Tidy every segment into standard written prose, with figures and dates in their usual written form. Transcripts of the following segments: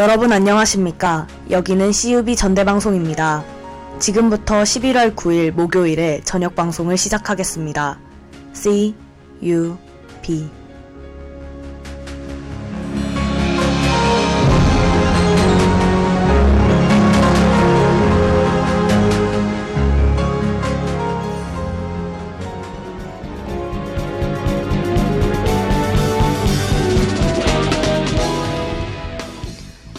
여러분 안녕하십니까? 여기는 CUB 전대방송입니다. 지금부터 11월 9일 목요일에 저녁 방송을 시작하겠습니다. CUB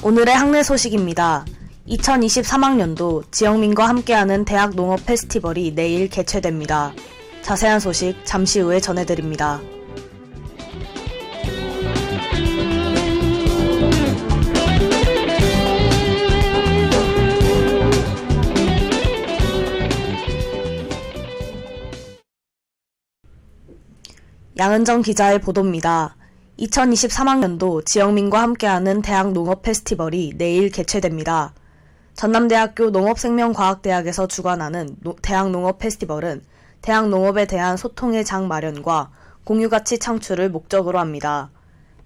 오늘의 학내 소식입니다. 2023학년도 지영민과 함께하는 대학 농업 페스티벌이 내일 개최됩니다. 자세한 소식 잠시 후에 전해드립니다. 양은정 기자의 보도입니다. 2023학년도 지영민과 함께하는 대학 농업 페스티벌이 내일 개최됩니다. 전남대학교 농업생명과학대학에서 주관하는 대학 농업 페스티벌은 대학 농업에 대한 소통의 장 마련과 공유가치 창출을 목적으로 합니다.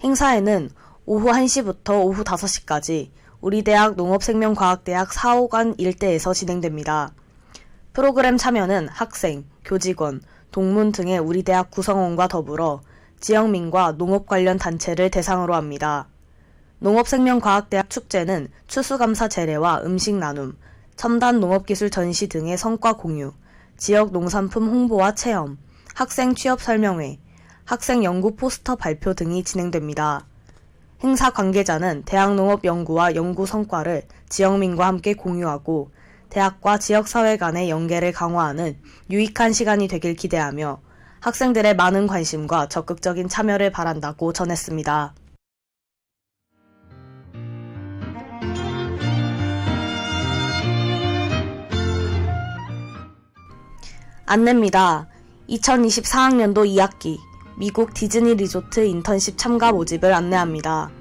행사에는 오후 1시부터 오후 5시까지 우리 대학 농업생명과학대학 4호관 일대에서 진행됩니다. 프로그램 참여는 학생, 교직원, 동문 등의 우리 대학 구성원과 더불어 지영민과 농업 관련 단체를 대상으로 합니다. 농업생명과학대학 축제는 추수감사 제례와 음식 나눔, 첨단 농업기술 전시 등의 성과 공유, 지역 농산품 홍보와 체험, 학생 취업 설명회, 학생 연구 포스터 발표 등이 진행됩니다. 행사 관계자는 대학 농업 연구와 연구 성과를 지영민과 함께 공유하고 대학과 지역사회 간의 연계를 강화하는 유익한 시간이 되길 기대하며 학생들의 많은 관심과 적극적인 참여를 바란다고 전했습니다. 안내입니다. 2024학년도 2학기 미국 디즈니 리조트 인턴십 참가 모집을 안내합니다.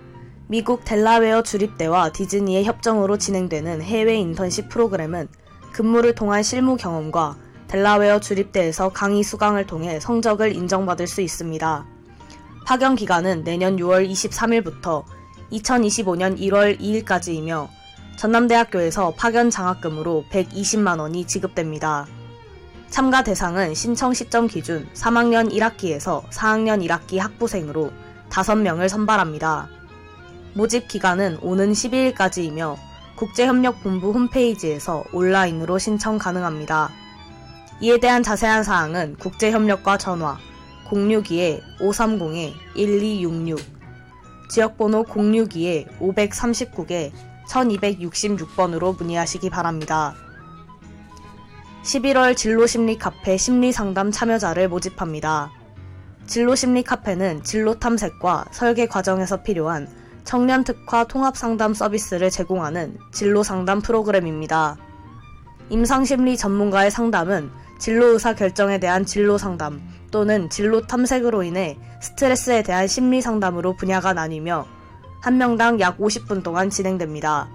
미국 델라웨어 주립대와 디즈니의 협정으로 진행되는 해외 인턴십 프로그램은 근무를 통한 실무 경험과 델라웨어 주립대에서 강의 수강을 통해 성적을 인정받을 수 있습니다. 파견 기간은 내년 6월 23일부터 2025년 1월 2일까지이며 전남대학교에서 파견 장학금으로 120만 원이 지급됩니다. 참가 대상은 신청 시점 기준 3학년 1학기에서 4학년 1학기 학부생으로 5명을 선발합니다. 모집 기간은 오는 12일까지이며 국제협력본부 홈페이지에서 온라인으로 신청 가능합니다. 이에 대한 자세한 사항은 국제협력과 전화 062-530-1266, 지역번호 062-539-1266번으로 문의하시기 바랍니다. 11월 진로심리 카페 심리상담 참여자를 모집합니다. 진로심리 카페는 진로 탐색과 설계 과정에서 필요한 청년 특화 통합상담 서비스를 제공하는 진로상담 프로그램입니다. 임상심리 전문가의 상담은 진로의사 결정에 대한 진로상담 또는 진로 탐색으로 인해 스트레스에 대한 심리상담으로 분야가 나뉘며 한 명당 약 50분 동안 진행됩니다.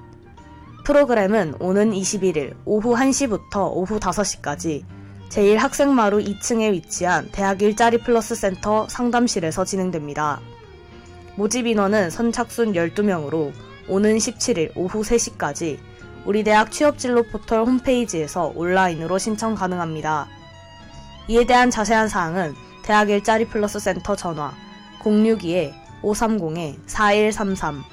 프로그램은 오는 21일 오후 1시부터 오후 5시까지 제1학생마루 2층에 위치한 대학 일자리 플러스 센터 상담실에서 진행됩니다. 모집 인원은 선착순 12명으로 오는 17일 오후 3시까지 우리 대학 취업진로 포털 홈페이지에서 온라인으로 신청 가능합니다. 이에 대한 자세한 사항은 대학 일자리 플러스 센터 전화 062-530-4133,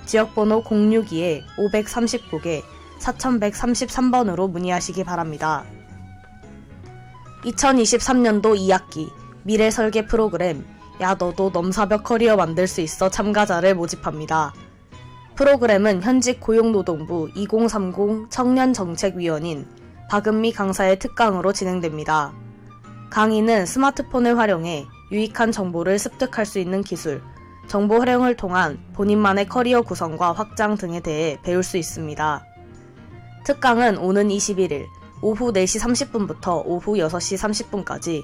지역번호 062-539-4133번으로 문의하시기 바랍니다. 2023년도 2학기 미래설계 프로그램 야 너도 넘사벽 커리어 만들 수 있어 참가자를 모집합니다. 프로그램은 현직 고용노동부 2030 청년정책위원인 박은미 강사의 특강으로 진행됩니다. 강의는 스마트폰을 활용해 유익한 정보를 습득할 수 있는 기술, 정보 활용을 통한 본인만의 커리어 구성과 확장 등에 대해 배울 수 있습니다. 특강은 오는 21일 오후 4시 30분부터 오후 6시 30분까지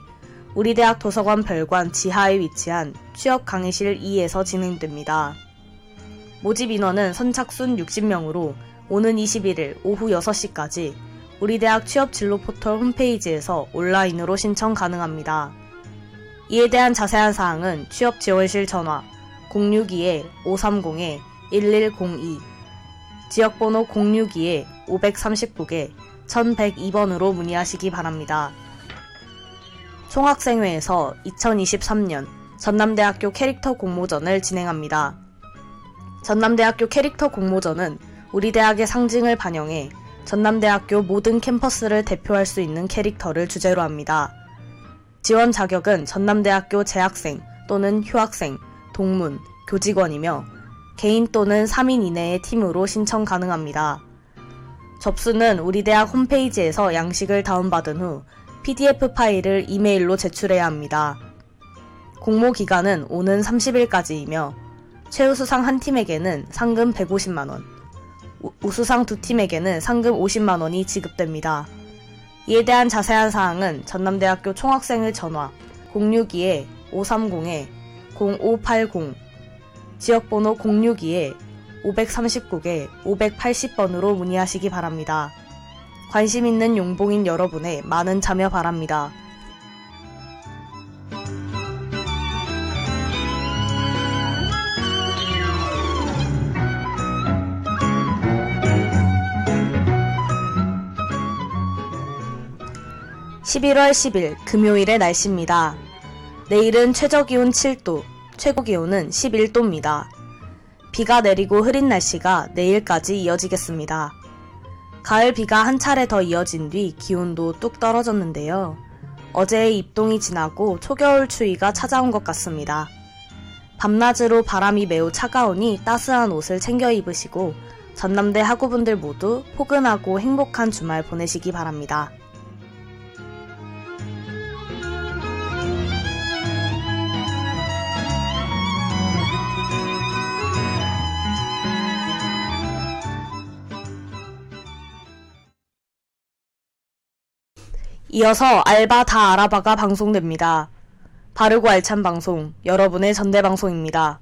우리 대학 도서관 별관 지하에 위치한 취업 강의실 2에서 진행됩니다. 모집 인원은 선착순 60명으로 오는 21일 오후 6시까지 우리 대학 취업 진로 포털 홈페이지에서 온라인으로 신청 가능합니다. 이에 대한 자세한 사항은 취업 지원실 전화 062-530-1102, 지역번호 062-539개 1102번으로 문의하시기 바랍니다. 총학생회에서 2023년 전남대학교 캐릭터 공모전을 진행합니다. 전남대학교 캐릭터 공모전은 우리 대학의 상징을 반영해 전남대학교 모든 캠퍼스를 대표할 수 있는 캐릭터를 주제로 합니다. 지원 자격은 전남대학교 재학생 또는 휴학생, 동문, 교직원이며 개인 또는 3인 이내의 팀으로 신청 가능합니다. 접수는 우리 대학 홈페이지에서 양식을 다운받은 후 PDF 파일을 이메일로 제출해야 합니다. 공모 기간은 오는 30일까지이며 최우수상 한 팀에게는 상금 150만원, 우수상 두 팀에게는 상금 50만원이 지급됩니다. 이에 대한 자세한 사항은 전남대학교 총학생회 전화 062-530-0580, 지역번호 062-539개 580번으로 문의하시기 바랍니다. 관심 있는 용봉인 여러분의 많은 참여 바랍니다. (11월 10일) 금요일의 날씨입니다. 내일은 최저기온 7도, 최고기온은 11도입니다. 비가 내리고 흐린 날씨가 내일까지 이어지겠습니다. 가을 비가 한 차례 더 이어진 뒤 기온도 뚝 떨어졌는데요. 어제의 입동이 지나고 초겨울 추위가 찾아온 것 같습니다. 밤낮으로 바람이 매우 차가우니 따스한 옷을 챙겨 입으시고 전남대 학우분들 모두 포근하고 행복한 주말 보내시기 바랍니다. 이어서 알바 다 알아봐가 방송됩니다. 바르고 알찬 방송, 여러분의 전대방송입니다.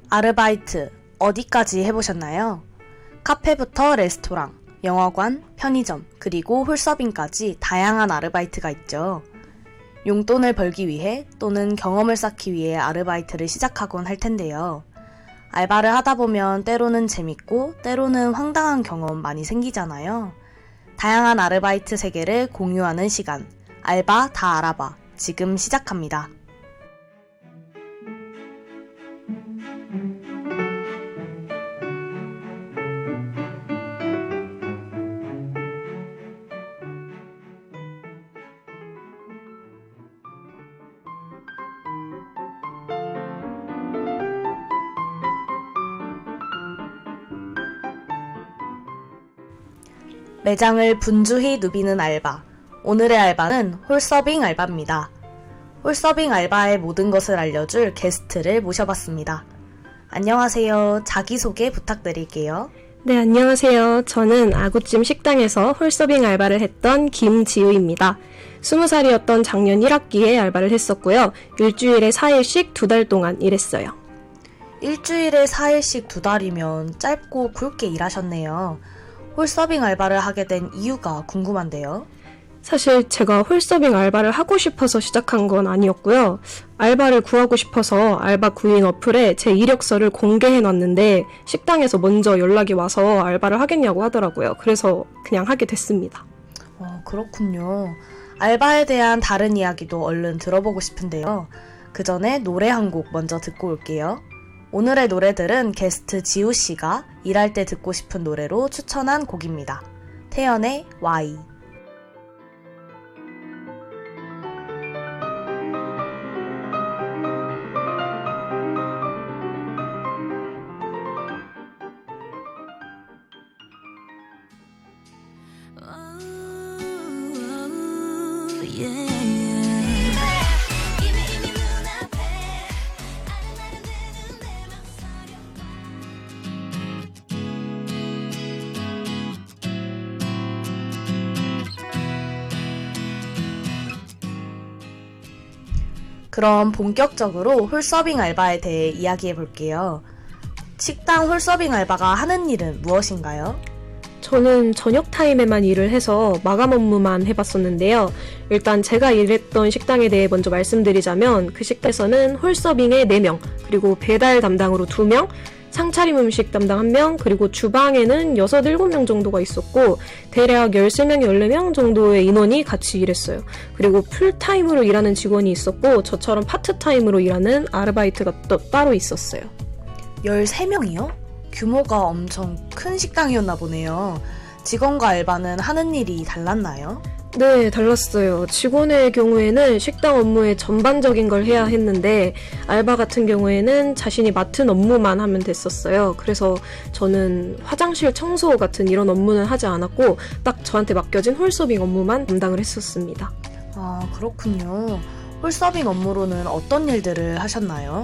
아르바이트 어디까지 해보셨나요? 카페부터 레스토랑, 영화관, 편의점, 그리고 홀서빙까지 다양한 아르바이트가 있죠. 용돈을 벌기 위해 또는 경험을 쌓기 위해 아르바이트를 시작하곤 할 텐데요. 알바를 하다 보면 때로는 재밌고 때로는 황당한 경험 많이 생기잖아요. 다양한 아르바이트 세계를 공유하는 시간, 알바 다 알아봐, 지금 시작합니다. 매장을 분주히 누비는 알바. 오늘의 알바는 홀서빙 알바입니다. 홀서빙 알바의 모든 것을 알려줄 게스트를 모셔봤습니다. 안녕하세요. 자기소개 부탁드릴게요. 네, 안녕하세요. 저는 아구찜 식당에서 홀서빙 알바를 했던 김지우입니다. 20살이었던 작년 1학기에 알바를 했었고요. 일주일에 4일씩 2달 동안 일했어요. 일주일에 4일씩 2달이면 짧고 굵게 일하셨네요. 홀서빙 알바를 하게 된 이유가 궁금한데요. 사실 제가 홀서빙 알바를 하고 싶어서 시작한 건 아니었고요. 알바를 구하고 싶어서 알바 구인 어플에 제 이력서를 공개해놨는데 식당에서 먼저 연락이 와서 알바를 하겠냐고 하더라고요. 그래서 그냥 하게 됐습니다. 그렇군요. 알바에 대한 다른 이야기도 얼른 들어보고 싶은데요. 그 전에 노래 한 곡 먼저 듣고 올게요. 오늘의 노래들은 게스트 지우씨가 일할 때 듣고 싶은 노래로 추천한 곡입니다. 태연의 Y. 그럼 본격적으로 홀서빙 알바에 대해 이야기해 볼게요. 식당 홀서빙 알바가 하는 일은 무엇인가요? 저는 저녁 타임에만 일을 해서 마감 업무만 해봤었는데요. 일단 제가 일했던 식당에 대해 먼저 말씀드리자면 그 식당에서는 홀서빙에 4명, 그리고 배달 담당으로 2명, 상차림 음식 담당 1명, 그리고 주방에는 6, 7명 정도가 있었고 대략 13명, 14명 정도의 인원이 같이 일했어요. 그리고 풀타임으로 일하는 직원이 있었고 저처럼 파트타임으로 일하는 아르바이트가 또 따로 있었어요. 13명이요? 규모가 엄청 큰 식당이었나 보네요. 직원과 알바는 하는 일이 달랐나요? 네, 달랐어요. 직원의 경우에는 식당 업무의 전반적인 걸 해야 했는데 알바 같은 경우에는 자신이 맡은 업무만 하면 됐었어요. 그래서 저는 화장실 청소 같은 이런 업무는 하지 않았고 딱 저한테 맡겨진 홀서빙 업무만 담당을 했었습니다. 아, 그렇군요. 홀서빙 업무로는 어떤 일들을 하셨나요?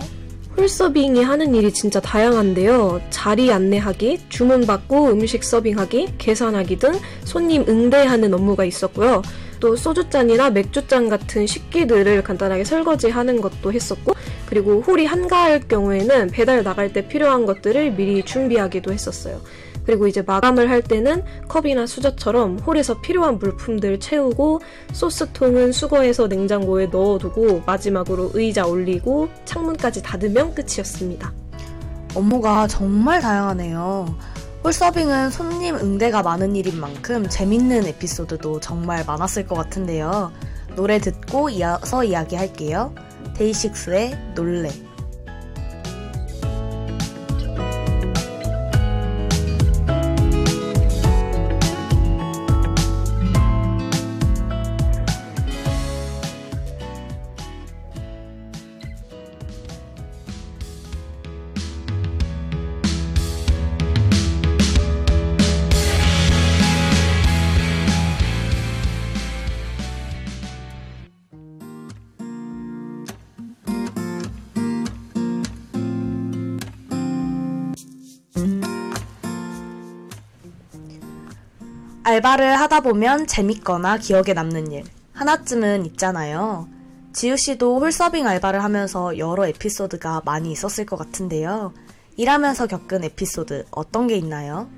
홀서빙이 하는 일이 진짜 다양한데요. 자리 안내하기, 주문 받고 음식 서빙하기, 계산하기 등 손님 응대하는 업무가 있었고요. 또 소주잔이나 맥주잔 같은 식기들을 간단하게 설거지하는 것도 했었고, 그리고 홀이 한가할 경우에는 배달 나갈 때 필요한 것들을 미리 준비하기도 했었어요. 그리고 이제 마감을 할 때는 컵이나 수저처럼 홀에서 필요한 물품들 채우고 소스통은 수거해서 냉장고에 넣어두고 마지막으로 의자 올리고 창문까지 닫으면 끝이었습니다. 업무가 정말 다양하네요. 홀서빙은 손님 응대가 많은 일인 만큼 재밌는 에피소드도 정말 많았을 것 같은데요. 노래 듣고 이어서 이야기할게요. 데이식스의 놀래. 알바를 하다 보면 재밌거나 기억에 남는 일 하나쯤은 있잖아요. 지우씨도 홀서빙 알바를 하면서 여러 에피소드가 많이 있었을 것 같은데요. 일하면서 겪은 에피소드 어떤 게 있나요?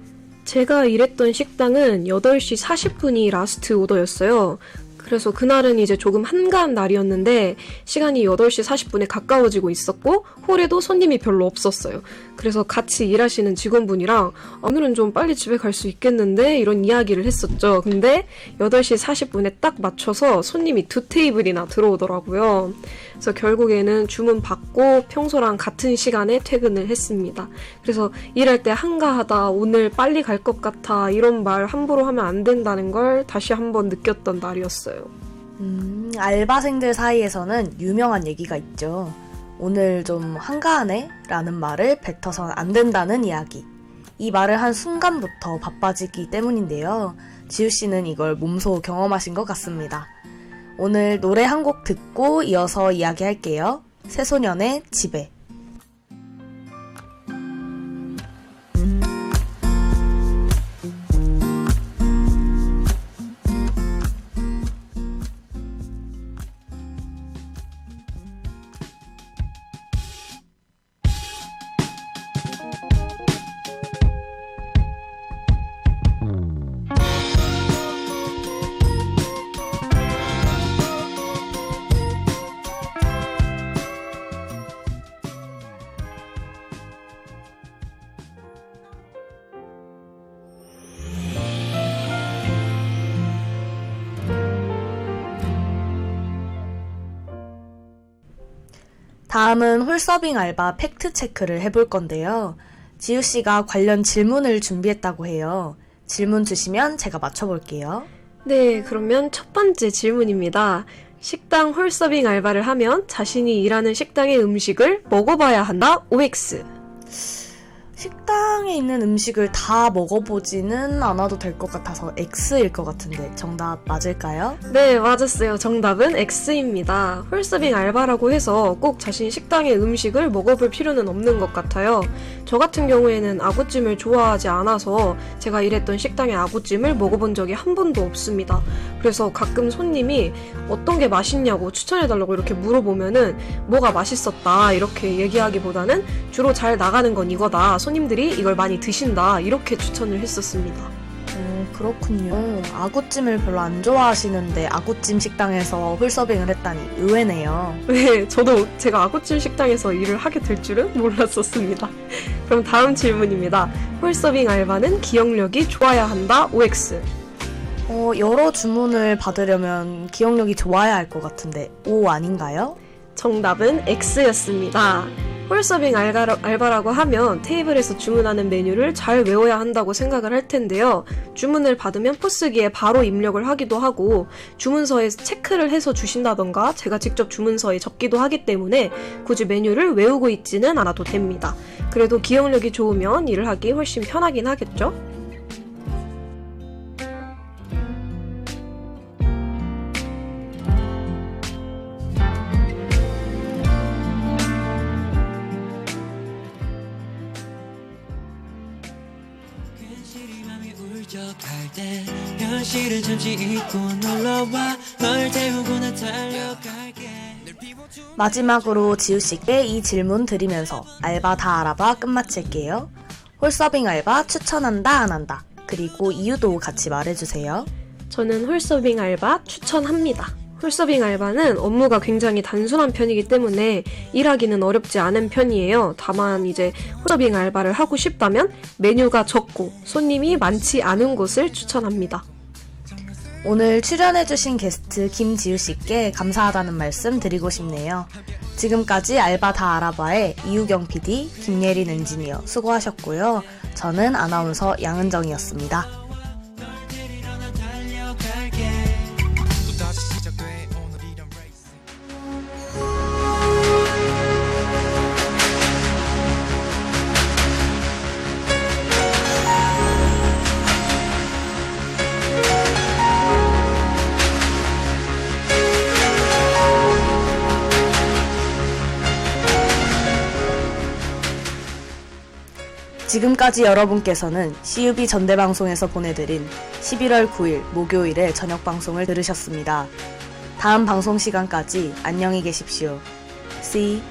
제가 일했던 식당은 8시 40분이 라스트 오더였어요. 그래서 그날은 이제 조금 한가한 날이었는데 시간이 8시 40분에 가까워지고 있었고 홀에도 손님이 별로 없었어요. 그래서 같이 일하시는 직원분이랑 오늘은 좀 빨리 집에 갈 수 있겠는데 이런 이야기를 했었죠. 근데 8시 40분에 딱 맞춰서 손님이 2테이블이나 들어오더라고요. 그래서 결국에는 주문 받고 평소랑 같은 시간에 퇴근을 했습니다. 그래서 일할 때 한가하다, 오늘 빨리 갈 것 같아 이런 말 함부로 하면 안 된다는 걸 다시 한번 느꼈던 날이었어요. 알바생들 사이에서는 유명한 얘기가 있죠. 오늘 좀 한가하네? 라는 말을 뱉어서는 안 된다는 이야기. 이 말을 한 순간부터 바빠지기 때문인데요. 지우씨는 이걸 몸소 경험하신 것 같습니다. 오늘 노래 한 곡 듣고 이어서 이야기할게요. 새소년의 집에. 다음은 홀서빙 알바 팩트 체크를 해볼 건데요. 지우씨가 관련 질문을 준비했다고 해요. 질문 주시면 제가 맞춰볼게요. 네, 그러면 첫 번째 질문입니다. 식당 홀서빙 알바를 하면 자신이 일하는 식당의 음식을 먹어봐야 한다, OX. 식당에 있는 음식을 다 먹어보지는 않아도 될 것 같아서 X일 것 같은데 정답 맞을까요? 네, 맞았어요. 정답은 X입니다. 홀서빙 알바라고 해서 꼭 자신 식당의 음식을 먹어볼 필요는 없는 것 같아요. 저 같은 경우에는 아구찜을 좋아하지 않아서 제가 일했던 식당의 아구찜을 먹어본 적이 한 번도 없습니다. 그래서 가끔 손님이 어떤 게 맛있냐고 추천해달라고 이렇게 물어보면은 뭐가 맛있었다 이렇게 얘기하기보다는 주로 잘 나가는 건 이거다, 손님들이 이걸 많이 드신다 이렇게 추천을 했었습니다. 그렇군요. 아구찜을 별로 안 좋아하시는데 아구찜 식당에서 홀서빙을 했다니 의외네요. 네, 저도 제가 아구찜 식당에서 일을 하게 될 줄은 몰랐었습니다. 그럼 다음 질문입니다. 홀서빙 알바는 기억력이 좋아야 한다, OX. 여러 주문을 받으려면 기억력이 좋아야 할 것 같은데 O 아닌가요? 정답은 X였습니다. 홀서빙 알바라고 하면 테이블에서 주문하는 메뉴를 잘 외워야 한다고 생각을 할 텐데요. 주문을 받으면 포스기에 바로 입력을 하기도 하고 주문서에 체크를 해서 주신다던가 제가 직접 주문서에 적기도 하기 때문에 굳이 메뉴를 외우고 있지는 않아도 됩니다. 그래도 기억력이 좋으면 일을 하기 훨씬 편하긴 하겠죠? 울적할 때 현실을 잠시 잊고 놀러와 널 태우고 나 달려갈게. 마지막으로 지우씨께 이 질문 드리면서 알바 다 알아봐 끝마칠게요. 홀서빙 알바 추천한다 안 한다. 그리고 이유도 같이 말해주세요. 저는 홀서빙 알바 추천합니다. 홀서빙 알바는 업무가 굉장히 단순한 편이기 때문에 일하기는 어렵지 않은 편이에요. 다만 이제 홀서빙 알바를 하고 싶다면 메뉴가 적고 손님이 많지 않은 곳을 추천합니다. 오늘 출연해주신 게스트 김지우씨께 감사하다는 말씀 드리고 싶네요. 지금까지 알바 다 알아봐의 이유경 PD, 김예린 엔지니어 수고하셨고요. 저는 아나운서 양은정이었습니다. 지금까지 여러분께서는 CUB 전대방송에서 보내드린 11월 9일 목요일의 저녁 방송을 들으셨습니다. 다음 방송 시간까지 안녕히 계십시오. CUB